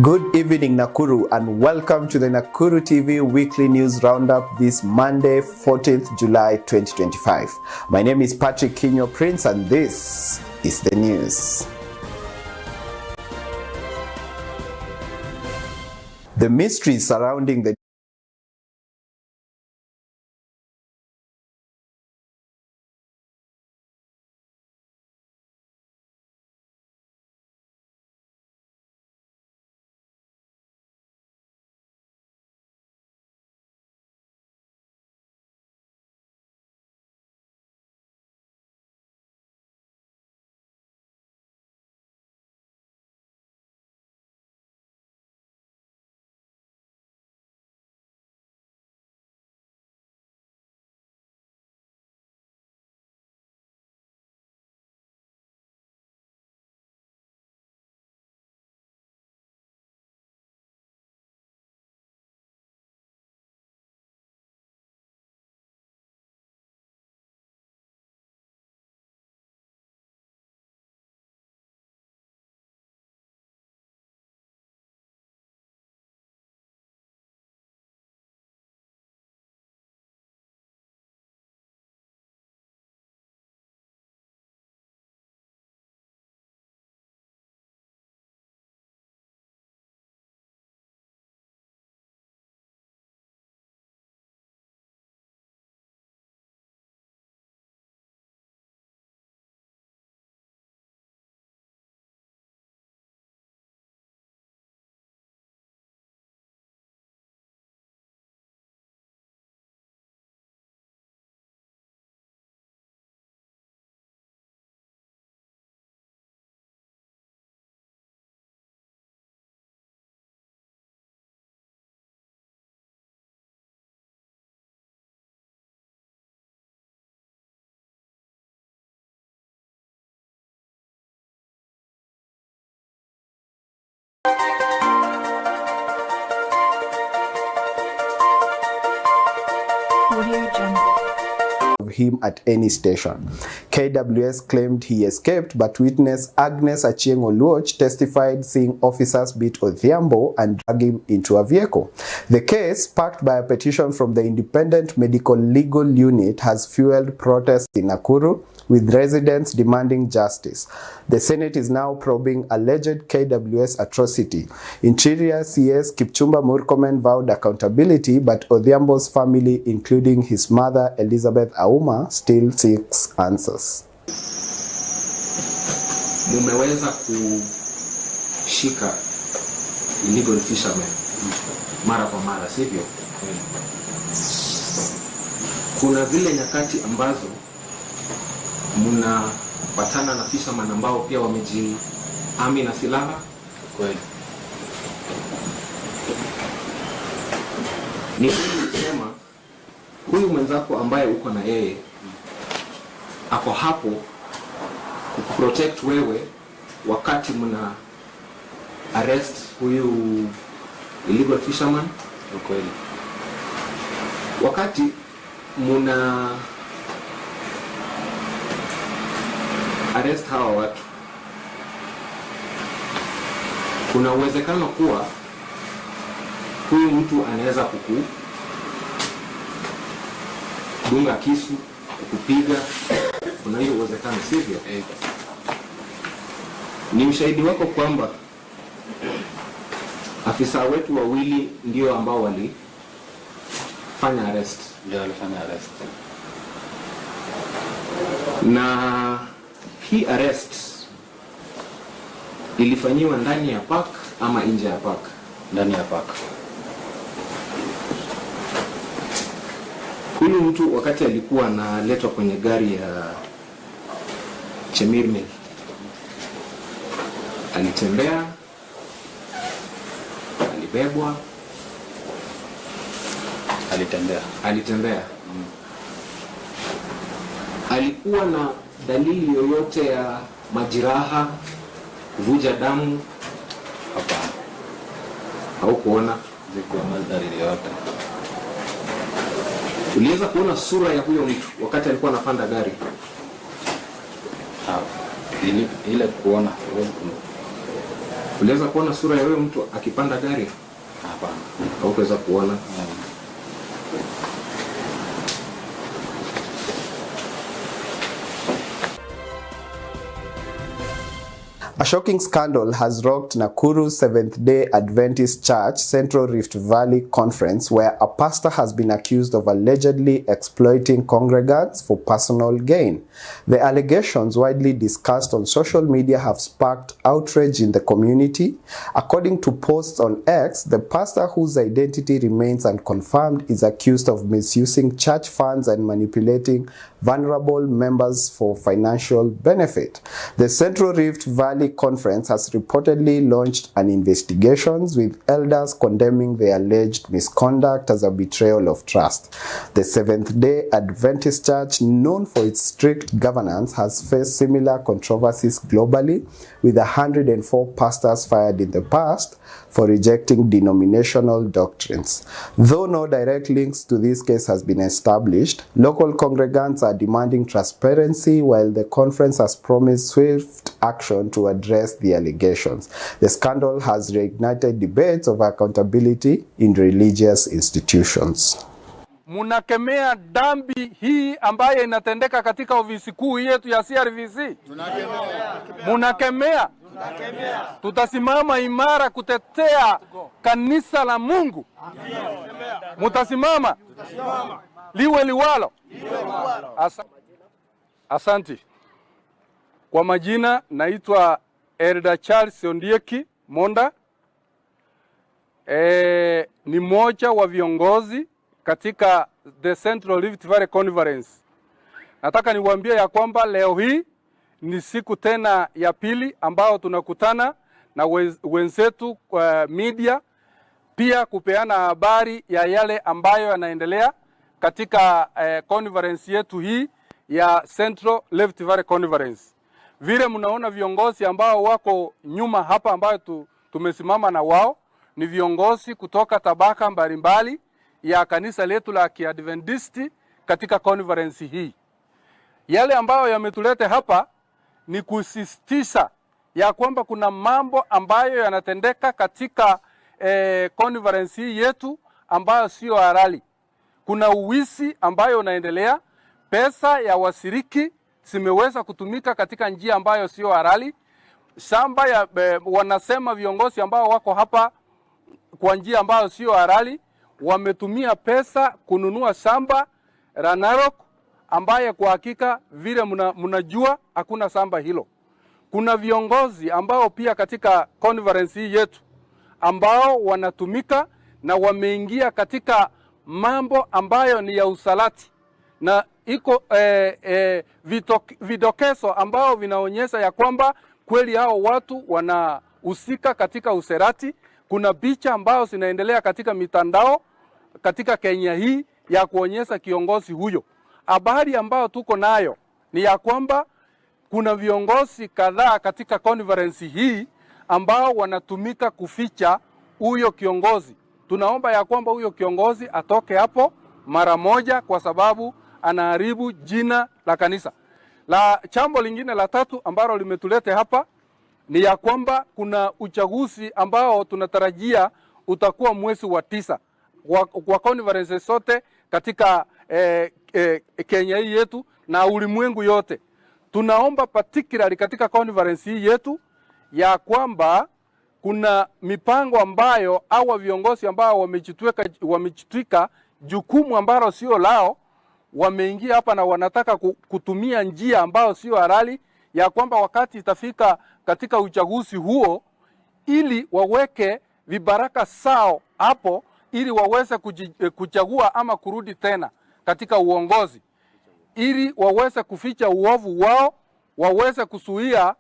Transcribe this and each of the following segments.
Good evening, Nakuru, and welcome to the Nakuru TV Weekly News Roundup this Monday, 14th July 2025. My name is Patrick Kinyo Prince, and this is the news. The mystery surrounding the him at any station. KWS claimed he escaped, but witness Agnes Achieng Oluoch testified seeing officers beat Odhiambo and drag him into a vehicle. The case, sparked by a petition from the Independent Medical Legal Unit, has fueled protests in Nakuru, with residents demanding justice. The Senate is now probing alleged KWS atrocity. Interior CS Kipchumba Murkomen vowed accountability, but Odhiambo's family, including his mother Elizabeth Auma, still seeks answers. Mumeweza kushika illegal fishermen mara kwa mara, sivyo? Kuna vile nyakati ambazo mnapatana na fishermen ambao pia wamejihami na silaha kweli. Ni kusema huyu mwenzako ambaye uko na yeye ako hapo kuprotect wewe wakati mna arrest huyu illegal fisherman kweli. Wakati muna arrest hawa watu, kuna uwezekano kuwa huyu mtu anaweza kukudunga kisu, kukupiga. Kuna hiyo uwezekano, sivyo? Ni ushahidi wako kwamba afisa wetu wawili ndio ambao walifanya arrest. Na hii arrest ilifanyiwa ndani ya park ama nje ya park? Ndani ya park. Huyu mtu wakati alikuwa analetwa kwenye gari ya Chemirmil, alitembea, alibebwa, alitembea. Alikuwa na dalili yoyote ya majeraha, kuvuja damu Hapana. Haukuona? Sikuona dalili yote. Uliweza kuona sura ya huyo mtu wakati alikuwa anapanda gari? Ile kuona. Uliweza kuona sura ya huyo mtu akipanda gari? Hapana. Haukuweza kuona? A shocking scandal has rocked Nakuru's Seventh-day Adventist Church Central Rift Valley Conference, where a pastor has been accused of allegedly exploiting congregants for personal gain. The allegations, widely discussed on social media, have sparked outrage in the community. According to posts on X, the pastor, whose identity remains unconfirmed, is accused of misusing church funds and manipulating vulnerable members for financial benefit. The Central Rift Valley Conference has reportedly launched an investigation, with elders condemning the alleged misconduct as a betrayal of trust. The Seventh-day Adventist Church, known for its strict governance, has faced similar controversies globally, with 104 pastors fired in the past for rejecting denominational doctrines. Though no direct links to this case has been established, local congregants are demanding transparency, while the conference has promised swift action to address the allegations. The scandal has reignited debates of accountability in religious institutions. Munakemea dhambi hii ambayo inatendeka katika ofisi kuu yetu ya CRVC. Munakemea. Tutasimama imara kutetea kanisa la Mungu. Mutasimama. Liwe liwalo. Asanti. Kwa majina naitwa Elder Charles Ondieki Monda. Ni mmoja wa viongozi katika the Central Rift Valley Conference. Nataka niwaambie ya kwamba leo hii ni siku tena ya pili ambao tunakutana na wenzetu kwa media, pia kupeana habari ya yale ambayo yanaendelea katika conference yetu hii ya Central Rift Valley Conference. Vile mnaona viongozi ambao wako nyuma hapa ambao tumesimama na wao ni viongozi kutoka tabaka mbalimbali ya kanisa letu la Kiadventisti katika conference hii. Yale ambayo yametulete hapa ni kusisitiza ya kwamba kuna mambo ambayo yanatendeka katika conference hii yetu ambayo sio halali. Kuna uwizi ambayo unaendelea, pesa ya washiriki zimeweza kutumika katika njia ambayo sio halali. Shamba ya wanasema viongozi ambao wako hapa kwa njia ambayo sio halali, wametumia pesa kununua shamba la Narok ambaye kwa hakika vile mnajua hakuna shamba hilo. Kuna viongozi ambao pia katika conference hii yetu ambao wanatumika na wameingia katika mambo ambayo ni ya usalati, na iko vidokezo ambao vinaonyesha ya kwamba kweli hao watu wanahusika katika userati. Kuna picha ambao zinaendelea katika mitandao katika Kenya hii ya kuonyesha kiongozi huyo. Habari ambao tuko nayo ni ya kwamba kuna viongozi kadhaa katika conference hii ambao wanatumika kuficha huyo kiongozi. Tunaomba ya kwamba huyo kiongozi atoke hapo mara moja, kwa sababu anaharibu jina la kanisa. La jambo lingine la tatu ambalo limetulete hapa ni ya kwamba kuna uchaguzi ambao tunatarajia utakuwa mwezi wa 9 kwa conference zote katika Kenya hii yetu na ulimwengu yote. Tunaomba particularly katika conference hii yetu ya kwamba kuna mipango ambayo hawa viongozi ambao wamejitwika jukumu ambalo sio lao, wameingia hapa na wanataka kutumia njia ambao sio halali, ya kwamba wakati itafika katika uchaguzi huo ili waweke vibaraka sao hapo ili waweze kuchagua ama kurudi tena katika uongozi, ili waweze kuficha uovu wao, waweze kusuia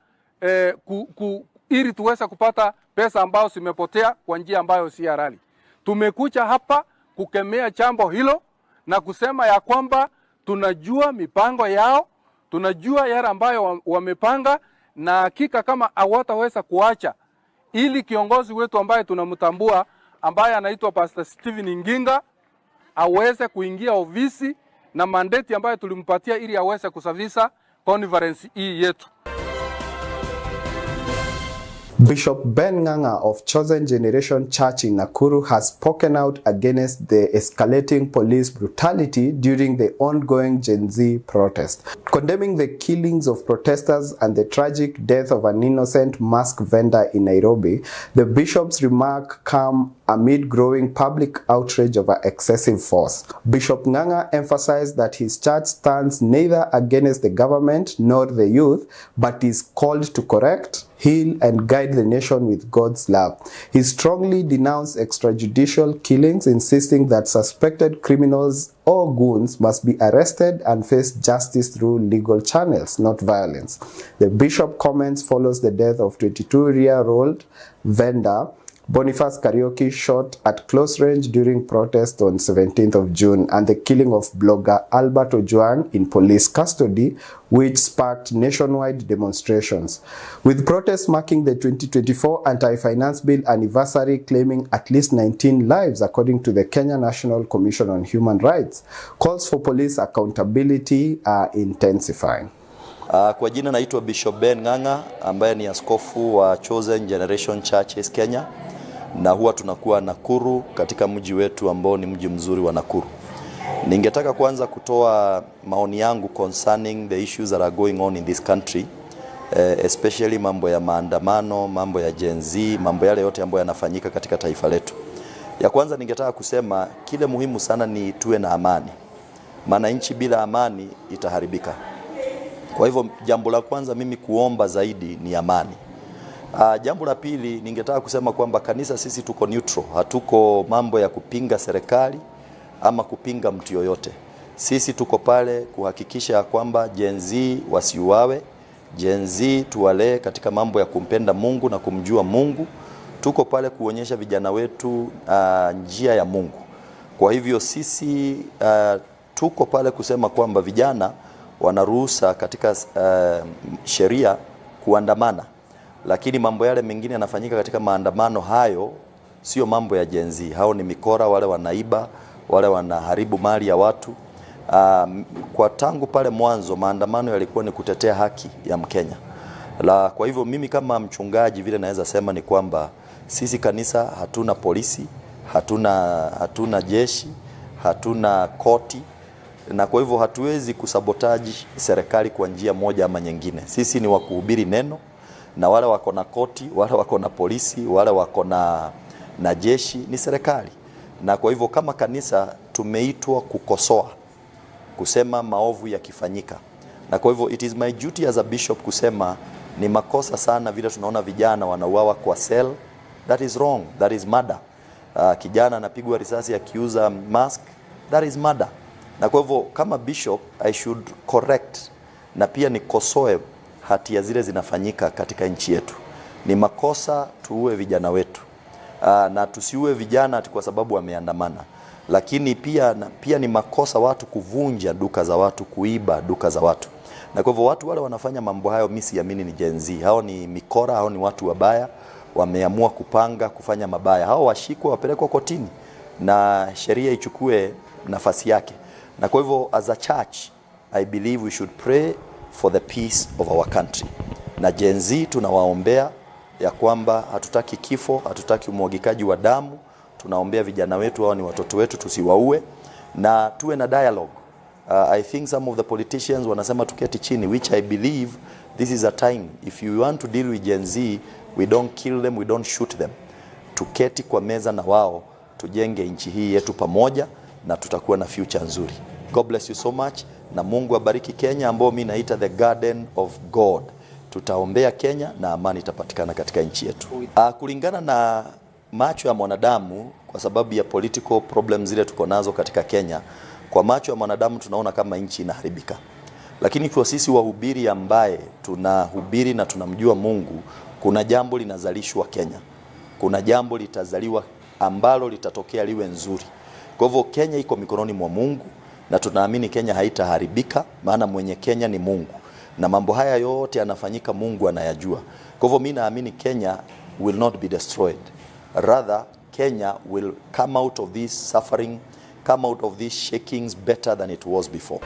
ili tuweze kupata pesa ambao zimepotea kwa njia ambayo si halali. Tumekuja hapa kukemea jambo hilo na kusema ya kwamba tunajua mipango yao, tunajua yale ambayo wamepanga, na hakika kama hawataweza kuacha ili kiongozi wetu ambaye tunamtambua ambaye anaitwa Pastor Steven Nginga aweze kuingia ofisi na mandate ambayo tulimpatia ili aweze kusafisha conference hii yetu. Bishop Ben Nganga of Chosen Generation Church in Nakuru has spoken out against the escalating police brutality during the ongoing Gen Z protest. Condemning the killings of protesters and the tragic death of an innocent mask vendor in Nairobi, the bishop's remark come amid growing public outrage over excessive force. Bishop Nganga emphasized that his church stands neither against the government nor the youth, but is called to correct, heal, and guide the nation with God's love. He strongly denounced extrajudicial killings, insisting that suspected criminals or goons must be arrested and face justice through legal channels, not violence. The bishop comments follows the death of 22-year-old vendor Boniface Karaoke shot at close range during protest on 17th of June and the killing of blogger Albert Ojwang in police custody, which sparked nationwide demonstrations. With protests marking the 2024 Anti-Finance Bill anniversary claiming at least 19 lives according to the Kenya National Commission on Human Rights, calls for police accountability are intensifying. Kwa jina naitwa Bishop Ben Nganga ambaye ni askofu wa Chosen Generation Churches Kenya, na huwa tunakuwa Nakuru katika mji wetu ambao ni mji mzuri wa Nakuru. Ningetaka kwanza kutoa maoni yangu concerning the issues that are going on in this country, especially mambo ya maandamano, mambo ya Gen Z, mambo yale yote ambayo yanafanyika katika taifa letu. Ya kwanza ningetaka kusema kile muhimu sana ni tuwe na amani. Maana nchi bila amani itaharibika. Kwa hivyo jambo la kwanza mimi kuomba zaidi ni amani. Jambo la pili ningetaka kusema kwamba kanisa sisi tuko neutral, hatuko mambo ya kupinga serikali ama kupinga mtu yoyote. Sisi tuko pale kuhakikisha kwamba Gen Z wasiuawe, Gen Z tuwalee katika mambo ya kumpenda Mungu na kumjua Mungu. Tuko pale kuonyesha vijana wetu njia ya Mungu. Kwa hivyo sisi tuko pale kusema kwamba vijana wanaruhusa katika sheria kuandamana, lakini mambo yale mengine yanafanyika katika maandamano hayo sio mambo ya Gen Z. Hao ni mikora, wale wanaiba, wale wanaharibu mali ya watu. Kwa tangu pale mwanzo maandamano yalikuwa ni kutetea haki ya Mkenya. Kwa hivyo mimi kama mchungaji vile naweza sema ni kwamba sisi kanisa hatuna polisi, hatuna jeshi, hatuna koti, na kwa hivyo hatuwezi kusabotage serikali kwa njia moja ama nyingine. Sisi ni wakuhubiri neno, na wale wako na koti, wale wako na polisi, wale wako na jeshi ni serikali. Na kwa hivyo kama kanisa tumeitwa kukosoa, kusema maovu yakifanyika. Na kwa hivyo it is my duty as a bishop kusema ni makosa sana vile tunaona vijana wanauawa kwa cell. That is wrong, that is murder. Kijana anapigwa risasi akiuza mask, that is murder. Na kwa hivyo kama bishop I should correct na pia nikosoe hatia zile zinafanyika katika nchi yetu. Ni makosa tuue vijana wetu. Na tusiue vijana ati kwa sababu wameandamana. Lakini pia ni makosa watu kuvunja duka za watu, kuiba duka za watu. Na kwa hivyo watu wale wanafanya mambo hayo mimi siamini ni Gen Z. Hao ni mikora, hao ni watu wabaya, wameamua kupanga kufanya mabaya. Hao washikwe wapelekwe kotini na sheria ichukue nafasi yake. Na kwa hivyo as a church I believe we should pray for the peace of our country. Na Gen Z tunawaombea ya kwamba hatutaki kifo, hatutaki umwagikaji wa damu, tunaombea vijana wetu, hao ni watoto wetu, tusiwaue na tuwe na dialogue. I think some of the politicians wanasema tuketi chini, which I believe this is a time. If you want to deal with Gen Z, we don't kill them, we don't shoot them. Tuketi kwa meza na wao, tujenge nchi hii yetu pamoja na tutakuwa na future nzuri. God bless you so much, na Mungu abariki Kenya ambao mimi naita the garden of God. Tutaombea Kenya na amani itapatikana katika nchi yetu. Kulingana na macho ya mwanadamu, kwa sababu ya political problems zile tuko nazo katika Kenya, kwa macho ya mwanadamu tunaona kama nchi inaharibika. Lakini kwa sisi wahubiri ambaye tunahubiri na tunamjua Mungu, kuna jambo linazalishwa Kenya. Kuna jambo litazaliwa ambalo litatokea liwe nzuri. Kwa hivyo Kenya iko mikononi mwa Mungu na tunaamini Kenya haitaharibika, maana mwenye Kenya ni Mungu. Na mambo haya yote yanafanyika Mungu anayajua. Kwa hivyo mimi naamini Kenya will not be destroyed. Rather, Kenya will come out of this suffering, come out of these shakings better than it was before.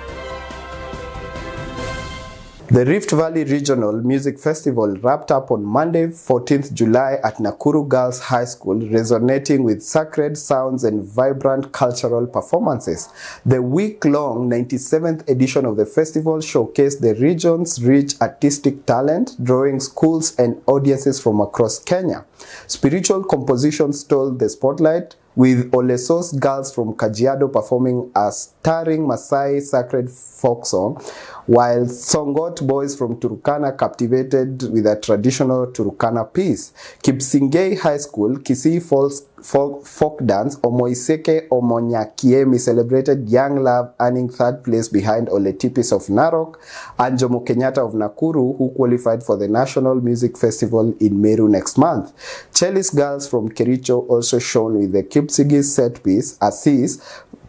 The Rift Valley Regional Music Festival wrapped up on Monday, 14th July at Nakuru Girls High School, resonating with sacred sounds and vibrant cultural performances. The week-long 97th edition of the festival showcased the region's rich artistic talent, drawing schools and audiences from across Kenya. Spiritual compositions stole the spotlight, with Oleso's girls from Kajiado performing a stirring Maasai sacred folk song, while Songot boys from Turkana captivated with a traditional Turkana piece. Kipsingei High School, Kisii folk dance, Omoiseke Omonyakiemi celebrated Young Love, earning third place behind Oletipis of Narok and Jomo Kenyatta of Nakuru, who qualified for the National Music Festival in Meru next month. Cellist girls from Kericho also shone with the Kipsigis set piece, Assis,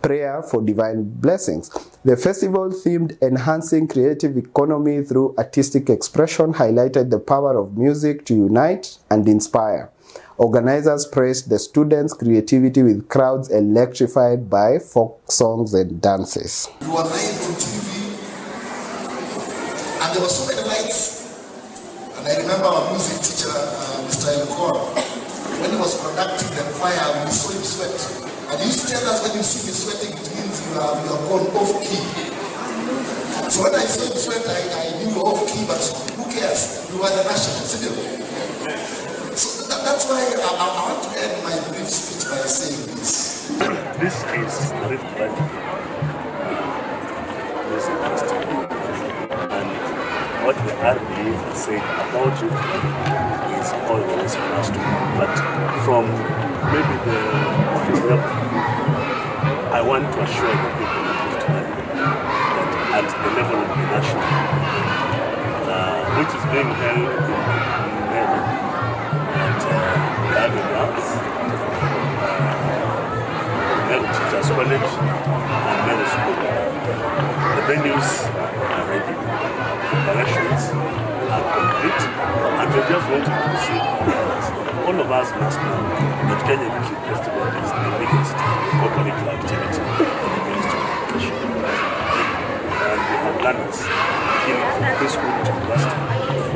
Prayer for Divine Blessings. The festival themed Enhancing Creative Economy through Artistic Expression highlighted the power of music to unite and inspire. Organizers praised the students' creativity with crowds electrified by folk songs and dances. We were live on TV and there were so many lights. And I remember our music teacher, Mr. Elkor, when he was conducting the choir, we saw him sweat. And he used to tell us, when you see me sweating, it means you are gone off key. So when I saw him sweat, I knew off key, but who cares? You are the national civil. So that's why I want to end my brief speech by saying this. This is Rift Valley Music Festival. And what the RBA has said about Rift Valley is always for us to know. But from maybe the office level, I want to assure the people of Rift Valley that at the level of the national, which is being held in Meru at Garden House, Meru Teachers College, and Meru School. The venues are ready, preparations are complete, and we're just waiting to see all of us must know that Kenya Music Festival is the biggest co-curricular activity in the Ministry of Education. And we have learners beginning from preschool to university.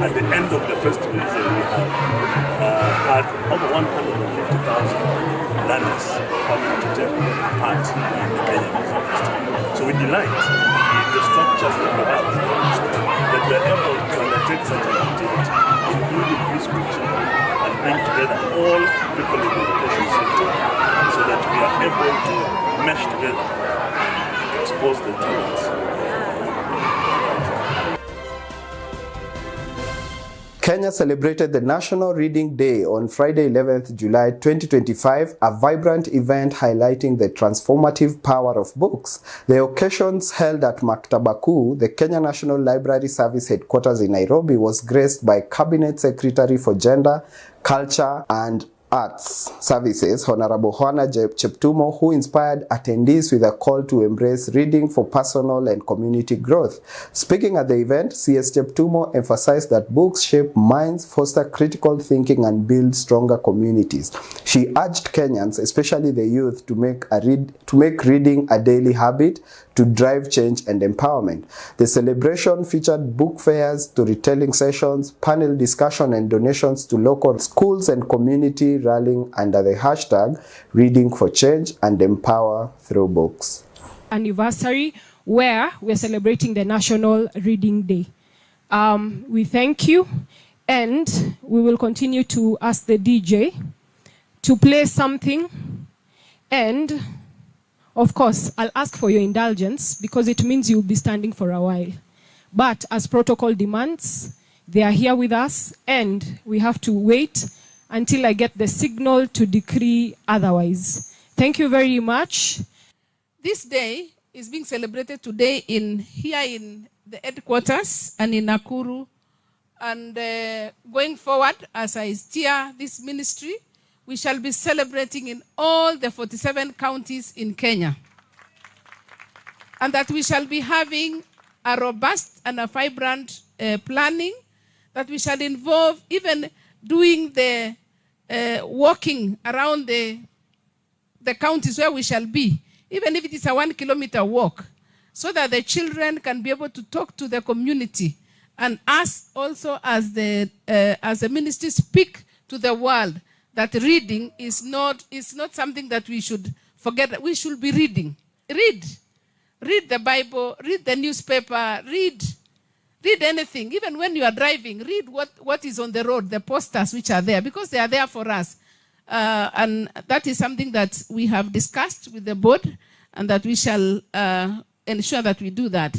At the end of the festival, we have had over 150,000 learners coming to take part in the Kenya Music Festival. So we delight in the structures that we have that we are able to undertake such an activity, including preschool children, and bring together all people in the education sector so that we are able to mesh together and expose the talents. Kenya celebrated the National Reading Day on Friday, 11th July 2025, a vibrant event highlighting the transformative power of books. The occasions held at Maktaba Kuu, the Kenya National Library Service headquarters in Nairobi, was graced by Cabinet Secretary for Gender, Culture and Arts Services, Honorable Hannah Cheptumo, who inspired attendees with a call to embrace reading for personal and community growth. Speaking at the event, CS Cheptumo emphasized that books shape minds, foster critical thinking, and build stronger communities. She urged Kenyans, especially the youth, to make reading a daily habit to drive change and empowerment. The celebration featured book fairs, storytelling sessions, panel discussion, and donations to local schools and community, rallying under the hashtag Reading for Change and Empower Through Books. Anniversary where we're celebrating the National Reading Day. We thank you, and we will continue to ask the DJ to play something, and of course, I'll ask for your indulgence because it means you'll be standing for a while. But as protocol demands, they are here with us and we have to wait until I get the signal to decree otherwise. Thank you very much. This day is being celebrated today here in the headquarters and in Nakuru. And going forward, as I steer this ministry, we shall be celebrating in all the 47 counties in Kenya. And that we shall be having a robust and a vibrant planning, that we shall involve even doing the walking around the counties where we shall be, even if it is a 1 kilometer walk, so that the children can be able to talk to the community, and us also as the ministry speak to the world that reading is not something that we should forget. We should be reading. Read the Bible, read the newspaper, read anything. Even when you are driving, read what is on the road, the posters which are there, because they are there for us. And that is something that we have discussed with the board, and that we shall ensure that we do that.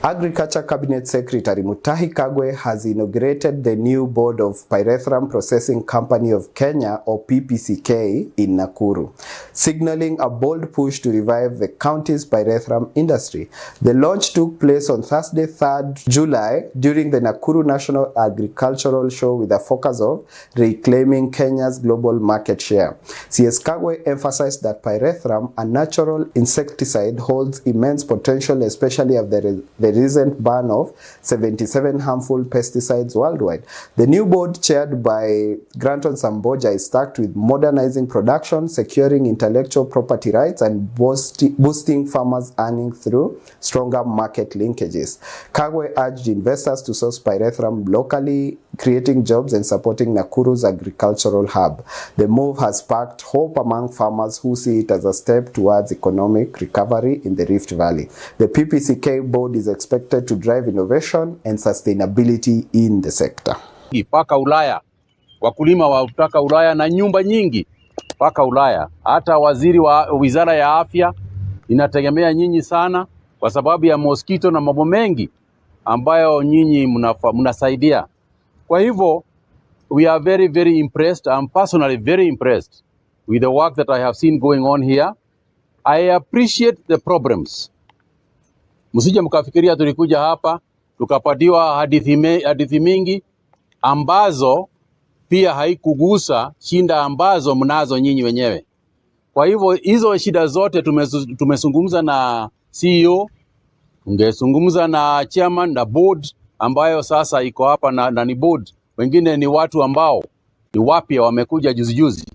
Agriculture Cabinet Secretary Mutahi Kagwe has inaugurated the new board of Pyrethrum Processing Company of Kenya, or PPCK, in Nakuru, signaling a bold push to revive the county's pyrethrum industry. The launch took place on Thursday, 3rd July, during the Nakuru National Agricultural Show, with a focus of reclaiming Kenya's global market share. CS Kagwe emphasized that pyrethrum, a natural insecticide, holds immense potential, especially after the recent ban of 77 harmful pesticides worldwide. The new board, chaired by Granton Samboja, is tasked with modernizing production, securing intellectual property rights, and boosting farmers' earnings through stronger market linkages. Kagwe urged investors to source pyrethrum locally, creating jobs and supporting Nakuru's agricultural hub. The move has sparked hope among farmers who see it as a step towards economic recovery in the Rift Valley. The PPCK board is expected to drive innovation and sustainability in the sector. Paka Ulaya, wakulima wa kutoka Ulaya na nyumba nyingi paka Ulaya. Hata waziri wa wizara ya afya inategemea nyinyi sana kwa sababu ya mosquito na mambo mengi ambayo nyinyi mnasaidia. Kwa hivyo, we are very, very impressed. I'm personally very impressed with the work that I have seen going on here. I appreciate the problems. Msije mkafikiria tulikuja hapa tukapatiwa hadithi mingi ambazo pia haikugusa shinda ambazo mnazo nyinyi wenyewe. Kwa hivyo hizo shida zote tumezungumza na CEO, ungezungumza na chairman na board ambayo sasa iko hapa na ni board. Wengine ni watu ambao ni wapya wamekuja juzi.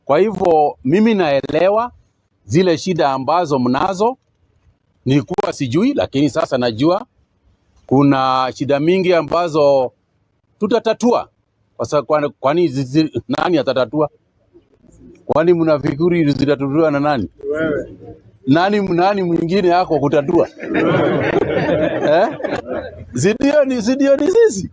Kwa hivyo mimi naelewa zile shida ambazo mnazo. Nilikuwa sijui, lakini sasa najua kuna shida mingi ambazo tutatatua. Kwani nani atatatua? Kwani mnafikiri zitatuliwa na nani? Wewe. Nani mwingine yako kutatua? Zidio ni sisi.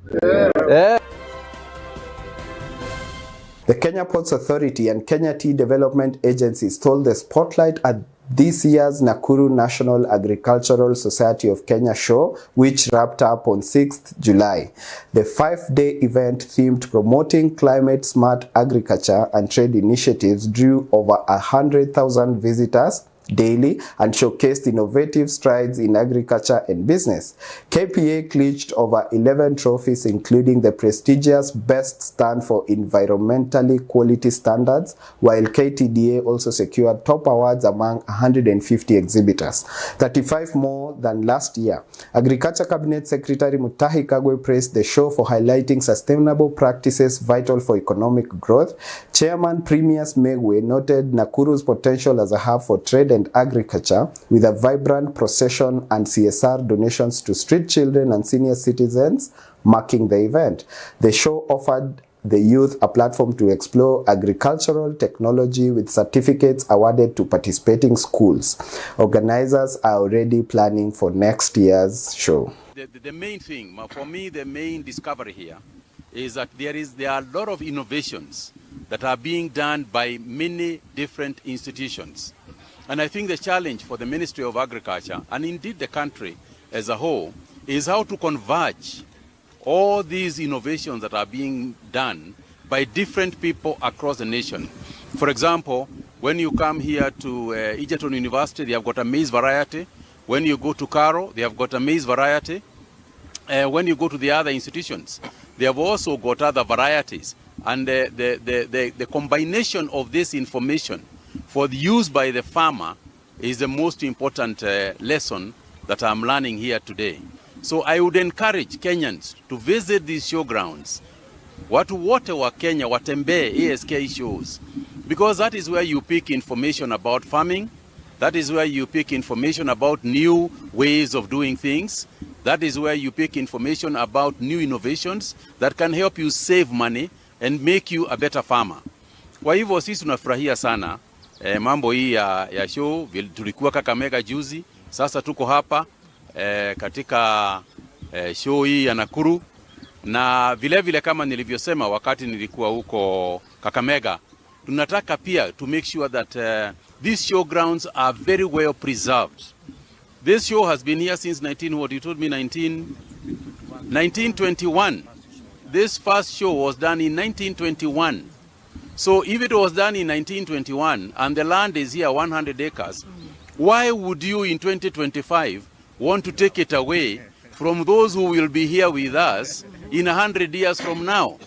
The Kenya Ports Authority and Kenya Tea Development Agency stole the spotlight at this year's Nakuru National Agricultural Society of Kenya show, which wrapped up on 6th July. The 5-day event themed promoting climate-smart agriculture and trade initiatives drew over 100,000 visitors daily and showcased innovative strides in agriculture and business. KPA clinched over 11 trophies, including the prestigious Best Stand for Environmentally Quality Standards, while KTDA also secured top awards among 150 exhibitors, 35 more than last year. Agriculture Cabinet Secretary Mutahi Kagwe praised the show for highlighting sustainable practices vital for economic growth. Chairman Premius Megwe noted Nakuru's potential as a hub for trade and agriculture, with a vibrant procession and CSR donations to street children and senior citizens marking the event. The show offered the youth a platform to explore agricultural technology, with certificates awarded to participating schools. Organizers are already planning for next year's show. The main thing, for me, the main discovery here is that there are a lot of innovations that are being done by many different institutions. And I think the challenge for the Ministry of Agriculture, and indeed the country as a whole, is how to converge all these innovations that are being done by different people across the nation. For example, when you come here to Egerton University, they have got a maize variety. When you go to Karo, they have got a maize variety. When you go to the other institutions, they have also got other varieties. And the combination of this information for the use by the farmer is the most important lesson that I'm learning here today. So I would encourage Kenyans to visit these showgrounds, watu wote wa Kenya watembee ASK shows, because that is where you pick information about farming, that is where you pick information about new ways of doing things, that is where you pick information about new innovations that can help you save money and make you a better farmer. Kwa hivyo sisi tunafurahia sana mambo hii ya show. Tulikuwa Kakamega juzi, sasa tuko hapa katika show hii ya Nakuru, na vile kama nilivyosema wakati nilikuwa huko Kakamega, tunataka pia to make sure that these showgrounds are very well preserved. This show has been here since 1921. This first show was done in 1921. So if it was done in 1921 and the land is here 100 acres, why would you in 2025 want to take it away from those who will be here with us in 100 years from now?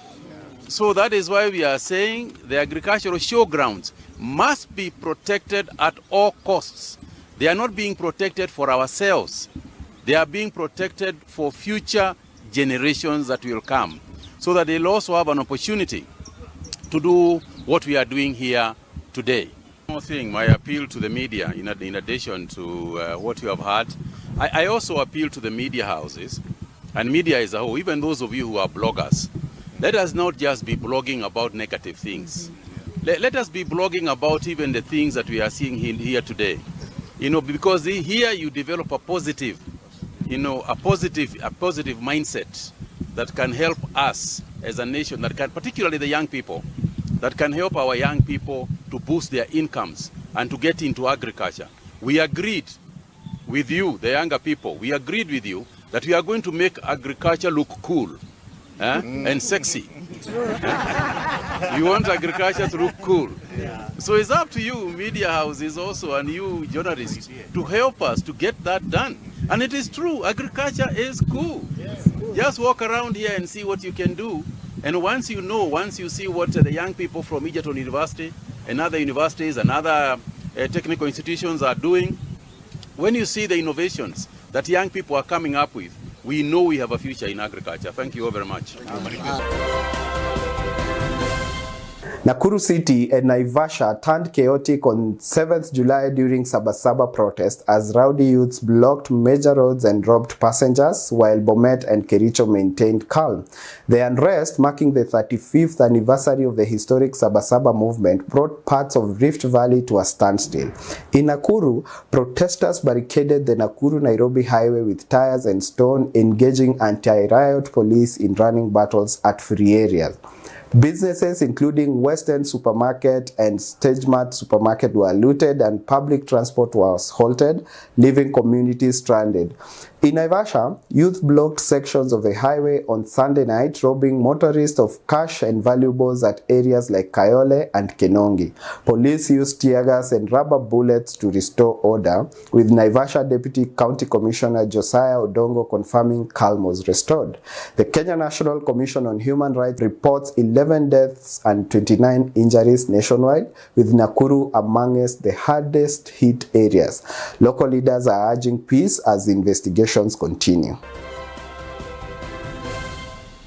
So that is why we are saying the agricultural showgrounds must be protected at all costs. They are not being protected for ourselves. They are being protected for future generations that will come, so that they'll also have an opportunity to do what we are doing here today. One more thing, my appeal to the media, in addition to what you have heard, I also appeal to the media houses and media as a whole, even those of you who are bloggers. Let us not just be blogging about negative things. Let us be blogging about even the things that we are seeing here today. You know, because here you develop a positive, a positive mindset that can help us as a nation, that can, particularly the young people, that can help our young people to boost their incomes and to get into agriculture. We agreed with you, the younger people, we agreed with you that we are going to make agriculture look cool and sexy. You want agriculture to look cool. So it's up to you, media houses also, and you journalists, to help us to get that done. And it is true, agriculture is cool. Just walk around here and see what you can do. And once you see what the young people from Egerton University and other universities and other technical institutions are doing, when you see the innovations that young people are coming up with, we know we have a future in agriculture. Thank you all very much. Nakuru City and Naivasha turned chaotic on 7th July during Sabasaba protest as rowdy youths blocked major roads and robbed passengers, while Bomet and Kericho maintained calm. The unrest, marking the 35th anniversary of the historic Sabasaba movement, brought parts of Rift Valley to a standstill. In Nakuru, protesters barricaded the Nakuru-Nairobi highway with tires and stone, engaging anti-riot police in running battles at free areas. Businesses including Western Supermarket and StageMart Supermarket were looted and public transport was halted, leaving communities stranded. In Naivasha, youth blocked sections of the highway on Sunday night, robbing motorists of cash and valuables at areas like Kayole and Kenongi. Police used tear gas and rubber bullets to restore order, with Naivasha Deputy County Commissioner Josiah Odongo confirming calm was restored. The Kenya National Commission on Human Rights reports 11 deaths and 29 injuries nationwide, with Nakuru amongst the hardest hit areas. Local leaders are urging peace as investigations continue.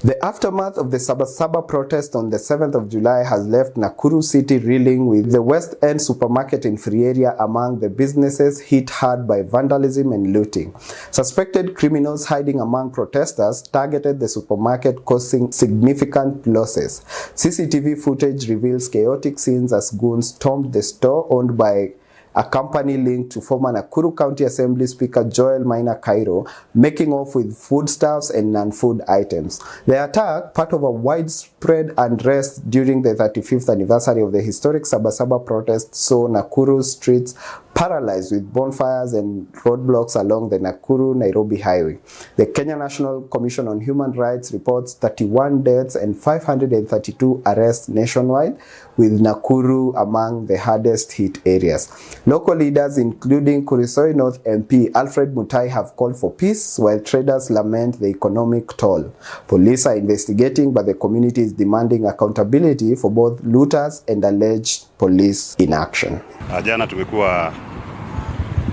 The aftermath of the Sabasaba protest on the 7th of July has left Nakuru City reeling, with the West End Supermarket in free area among the businesses hit hard by vandalism and looting. Suspected criminals hiding among protesters targeted the supermarket, causing significant losses. CCTV footage reveals chaotic scenes as goons stormed the store owned by a company linked to former Nakuru County Assembly Speaker Joel Maina Cairo, making off with foodstuffs and non-food items. The attack, part of a widespread unrest during the 35th anniversary of the historic Sabasaba protest, saw Nakuru streets paralyzed with bonfires and roadblocks along the Nakuru-Nairobi highway. The Kenya National Commission on Human Rights reports 31 deaths and 532 arrests nationwide, with Nakuru among the hardest hit areas. Local leaders, including Kurisoi North MP Alfred Mutai, have called for peace, while traders lament the economic toll. Police are investigating, but the community is demanding accountability for both looters and alleged police inaction. Jana tumekuwa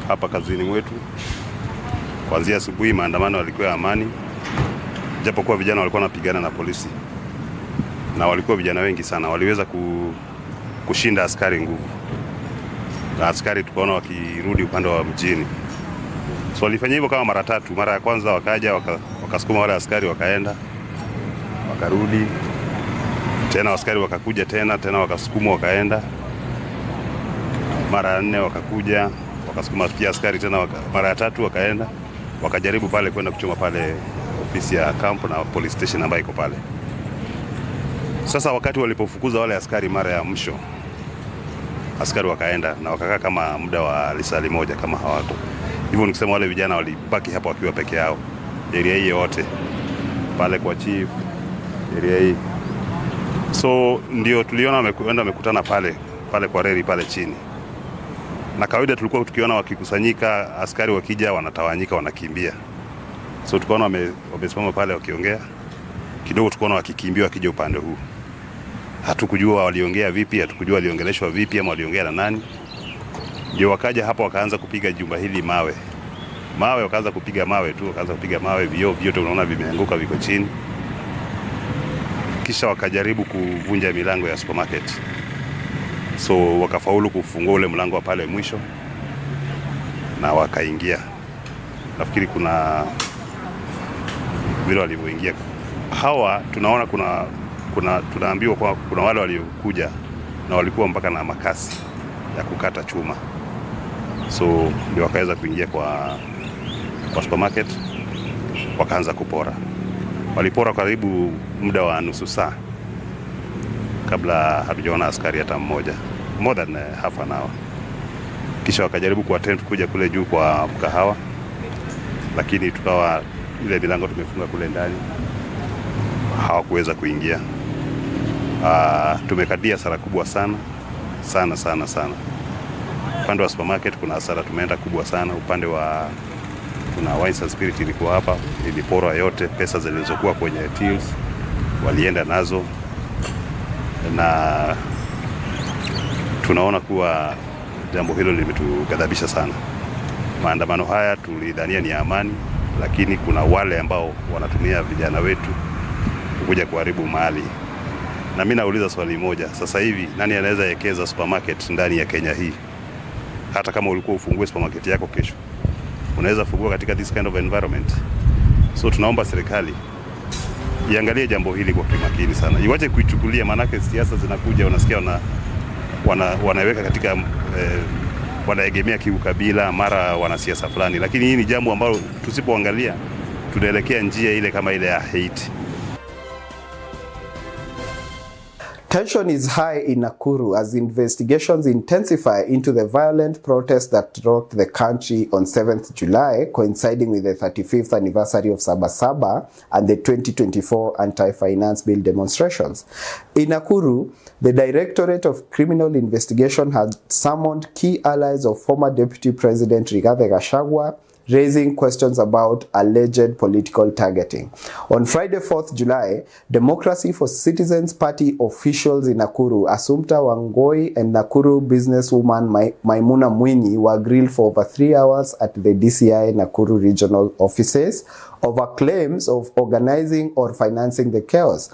hapa kazini mwetu kuanzia asubuhi, maandamano yalikuwa ya amani, japokuwa vijana walikuwa wanapigana na polisi. na walikuwa vijana wengi sana, waliweza kushinda askari nguvu, na askari tukaona wakirudi upande wa mjini. So walifanya hivyo kama mara tatu. Mara ya kwanza wakaja wakasukuma wale askari wakaenda, wakarudi tena, askari wakakuja tena wakasukuma wakaenda. Mara ya 4 wakakuja wakasukuma pia askari tena, mara ya 3 wakaenda, wakajaribu pale kwenda kuchoma pale ofisi ya camp na police station ambayo iko pale. Sasa wakati walipofukuza wale askari mara ya mwisho, askari wakaenda na wakakaa kama muda wa lisali moja kama hawako. Hivyo nikisema wale vijana walibaki hapa wakiwa peke yao. Area hii yote pale kwa chief, area hii. So ndio tuliona wamekutana pale kwa reli pale chini. Na kawaida tulikuwa tukiona wakikusanyika, askari wakija wanatawanyika, wanakimbia. So tukaona wamesimama pale wakiongea. Kidogo tukaona wakikimbia wakija upande huu. Hatukujua waliongea vipi, hatukujua waliongeleshwa vipi ama waliongea na nani. Ndio wakaja hapa wakaanza kupiga jumba hili mawe. Wakaanza kupiga mawe tu, wakaanza kupiga mawe, vioo vyote unaona vimeanguka viko chini. Kisha wakajaribu kuvunja milango ya supermarket. So wakafaulu kufungua ule mlango wa pale mwisho na wakaingia. Nafikiri kuna vile walivyoingia. Hawa tunaona tunaambiwa kwa kuna wale waliokuja na walikuwa mpaka na makasi ya kukata chuma. So ndio wakaweza kuingia kwa supermarket, wakaanza kupora. Walipora karibu muda wa nusu saa kabla hatujaona askari hata mmoja, more than half an hour. Kisha wakajaribu kuattempt kuja kule juu kwa mkahawa, lakini tukawa ile milango tumefunga kule ndani, hawakuweza kuingia. Tumekadia hasara kubwa sana. Upande wa supermarket kuna hasara tumeenda kubwa sana. Upande wa kuna wines and spirit ilikuwa hapa, ilipora yote, pesa zilizokuwa kwenye tills walienda nazo, na tunaona kuwa jambo hilo limetugadhabisha sana. Maandamano haya tulidhania ni amani, lakini kuna wale ambao wanatumia vijana wetu kuja kuharibu mali. Na mimi nauliza swali moja, sasa hivi nani anaweza wekeza supermarket ndani ya Kenya hii? Hata kama ulikuwa ufungue supermarket yako kesho, unaweza fungua katika this kind of environment. So tunaomba serikali iangalie jambo hili kwa kimakini sana. Iwache kuichukulia, manake siasa zinakuja, unasikia wanaweka katika wanaegemea kiukabila, mara wanasiasa fulani, lakini hii ni jambo ambalo tusipoangalia tunaelekea njia ile kama ile ya hate. Tension is high in Nakuru as investigations intensify into the violent protests that rocked the country on 7th July, coinciding with the 35th anniversary of Sabasaba and the 2024 anti-finance bill demonstrations. In Nakuru, the Directorate of Criminal Investigation had summoned key allies of former Deputy President Rigathi Gachagua, raising questions about alleged political targeting. On Friday, 4th July, Democracy for Citizens Party officials in Nakuru, Assumpta Wangoi and Nakuru businesswoman Maimuna Mwinyi, were grilled for over 3 hours at the DCI Nakuru regional offices over claims of organizing or financing the chaos.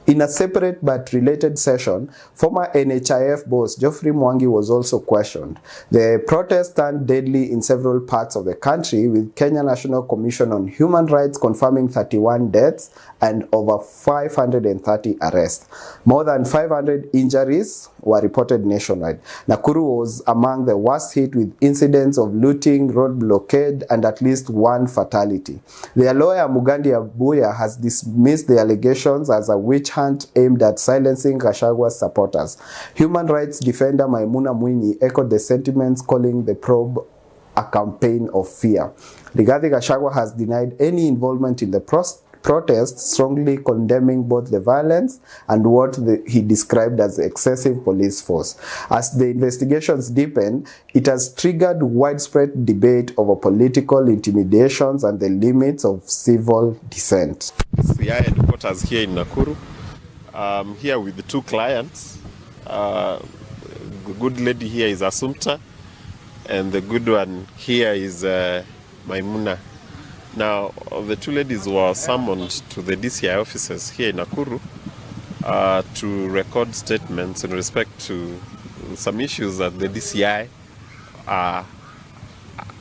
In a separate but related session, former NHIF boss Geoffrey Mwangi was also questioned. The protest turned deadly in several parts of the country, with Kenya National Commission on Human Rights confirming 31 deaths and over 530 arrests. More than 500 injuries were reported nationwide. Nakuru was among the worst hit, with incidents of looting, road blockade, and at least 1 fatality. Their lawyer Mugandi Abuya has dismissed the allegations as a witch hunt aimed at silencing Gachagwa's supporters. Human rights defender Maimuna Mwinyi echoed the sentiments, calling the probe a campaign of fear. Rigathi Gachagua has denied any involvement in the protests, strongly condemning both the violence and what he described as excessive police force. As the investigations deepen, it has triggered widespread debate over political intimidations and the limits of civil dissent. CI headquarters here in Nakuru. I'm here with the 2 clients. The good lady here is Assumpta, and the good one here is Maimuna. Now, the 2 ladies were summoned to the DCI offices here in Nakuru to record statements in respect to some issues that the DCI are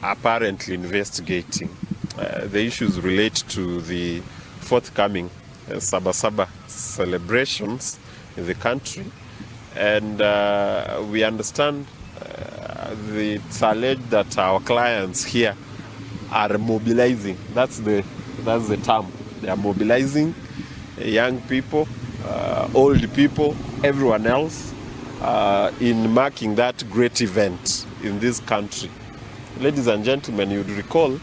apparently investigating. The issues relate to the forthcoming Sabasaba celebrations in the country, and we understand it's alleged that our clients here are mobilizing. That's the term. They are mobilizing young people, old people, everyone else in marking that great event in this country. Ladies and gentlemen, you'd recall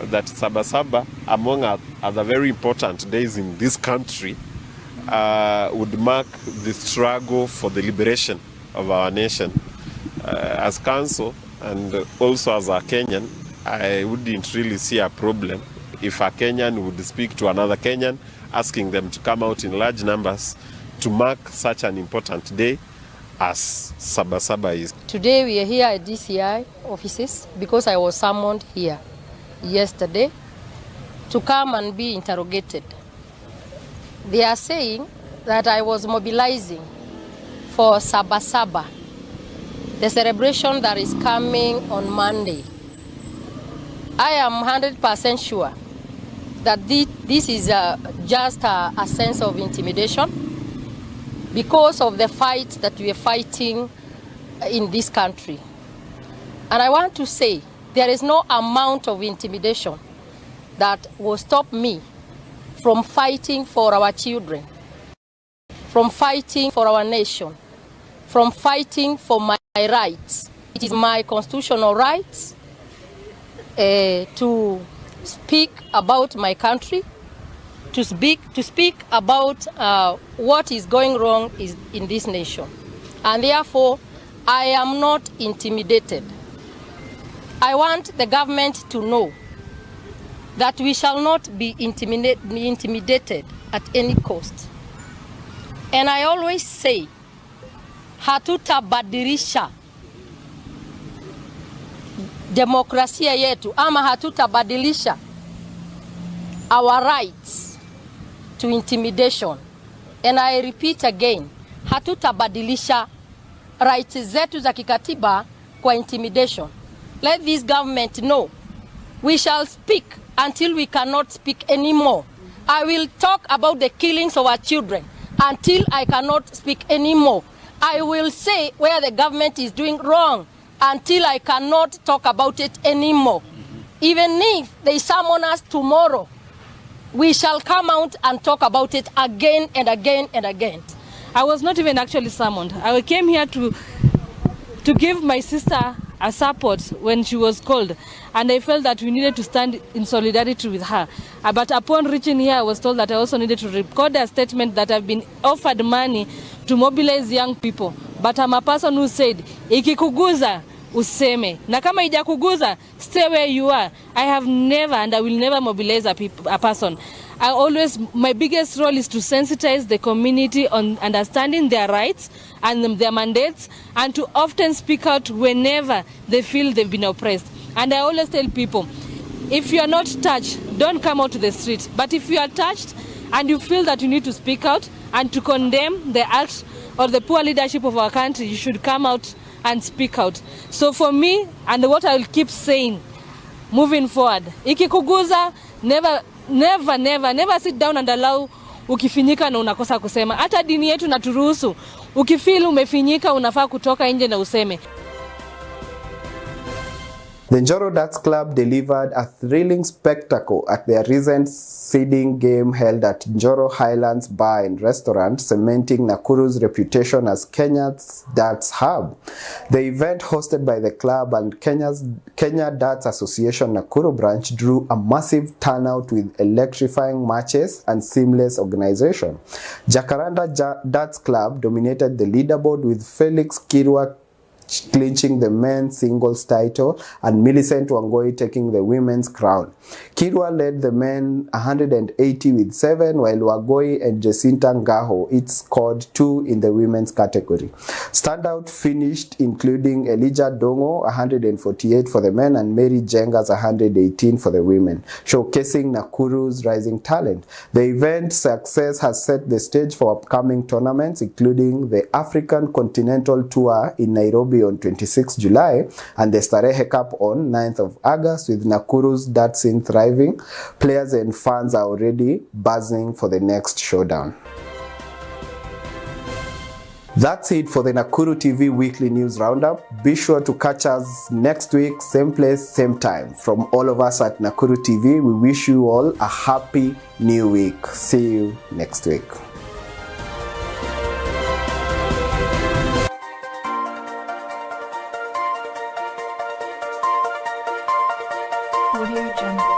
that Sabasaba, among other very important days in this country, would mark the struggle for the liberation of our nation. As council and also as a Kenyan, I wouldn't really see a problem if a Kenyan would speak to another Kenyan, asking them to come out in large numbers to mark such an important day as Sabasaba is. Today we are here at DCI offices because I was summoned here yesterday to come and be interrogated. They are saying that I was mobilizing for Sabasaba, the celebration that is coming on Monday. I am 100% sure that this is just a sense of intimidation because of the fight that we are fighting in this country. And I want to say there is no amount of intimidation that will stop me from fighting for our children, from fighting for our nation, from fighting for my rights. It is my constitutional rights to speak about my country, to speak about what is going wrong in this nation. And therefore, I am not intimidated. I want the government to know that we shall not be intimidated at any cost. And I always say, hatutabadilisha demokrasia yetu ama hatutabadilisha our rights to intimidation. And I repeat again, hatutabadilisha rights zetu za kikatiba kwa intimidation. Let this government know we shall speak until we cannot speak anymore. I will talk about the killings of our children until I cannot speak anymore. I will say where the government is doing wrong until I cannot talk about it anymore. Even if they summon us tomorrow, we shall come out and talk about it again and again and again. I was not even actually summoned. I came here to give my sister a support when she was called, and I felt that we needed to stand in solidarity with her. But upon reaching here, I was told that I also needed to record a statement that I've been offered money to mobilize young people. But I'm a person who said, ikikuguza useme, na kama ijakuguza, stay where you are. I have never and I will never mobilize a person. My biggest role is to sensitize the community on understanding their rights and their mandates, and to often speak out whenever they feel they've been oppressed. And I always tell people, if you are not touched, don't come out to the street. But if you are touched and you feel that you need to speak out and to condemn the acts or the poor leadership of our country, you should come out and speak out. So for me, and what I will keep saying moving forward, ikikuguza, never sit down and allow ukifinyika na unakosa kusema. Hata dini yetu naturuhusu, ukifeel umefinyika unafaa kutoka nje na useme. The Njoro Darts Club delivered a thrilling spectacle at their recent seeding game held at Njoro Highlands Bar and Restaurant, cementing Nakuru's reputation as Kenya's darts hub. The event, hosted by the club and Kenya Darts Association Nakuru branch, drew a massive turnout with electrifying matches and seamless organization. Jacaranda Darts Club dominated the leaderboard with Felix Kirwa clinching the men's singles title, and Millicent Wangoi taking the women's crown. Kirwa led the men 180 with 7, while Wangoi and Jacinta Ngaho each scored 2 in the women's category. Standout finished including Elijah Dongo 148 for the men and Mary Jengas 118 for the women, showcasing Nakuru's rising talent. The event's success has set the stage for upcoming tournaments, including the African Continental Tour in Nairobi on 26 July and the Starehe Cup on 9th of August. With Nakuru's dart scene thriving, players and fans are already buzzing for the next showdown. That's it for the Nakuru TV Weekly News Roundup. Be sure to catch us next week, same place, same time. From all of us at Nakuru TV, we wish you all a happy new week. See you next week. Audio Jungle.